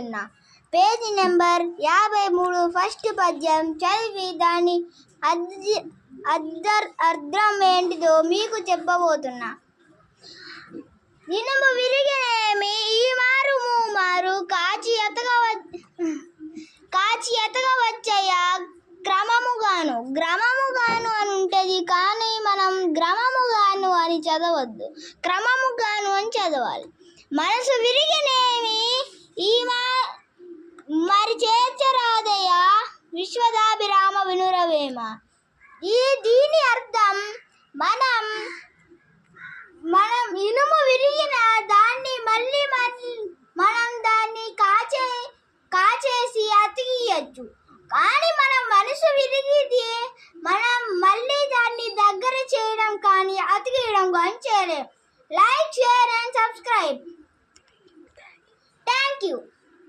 చెప్తున్నా. Page number 53 first పద్యం చదివి దాని అర్థం ఏంటిదో మీకు చెప్పబోతున్నా. ఇనుము విరిగినేమి ఈ మారు మూమారు కాచి ఎతగవచ్చయ్యా గ్రమముగాను అని ఉంటుంది, కానీ మనం గ్రమముగాను అని చదవద్దు, క్రమముగాను అని చదవాలి. మనసు విరిగినేమి ఈ మరి చేర్చరాదయ్యా విశ్వదాభిరామ వినురవేమ. దీని అర్థం మనం ఇనుము విరిగిన దాన్ని మళ్ళీ మనం దాన్ని కాచేసి అతికియచ్చు, కానీ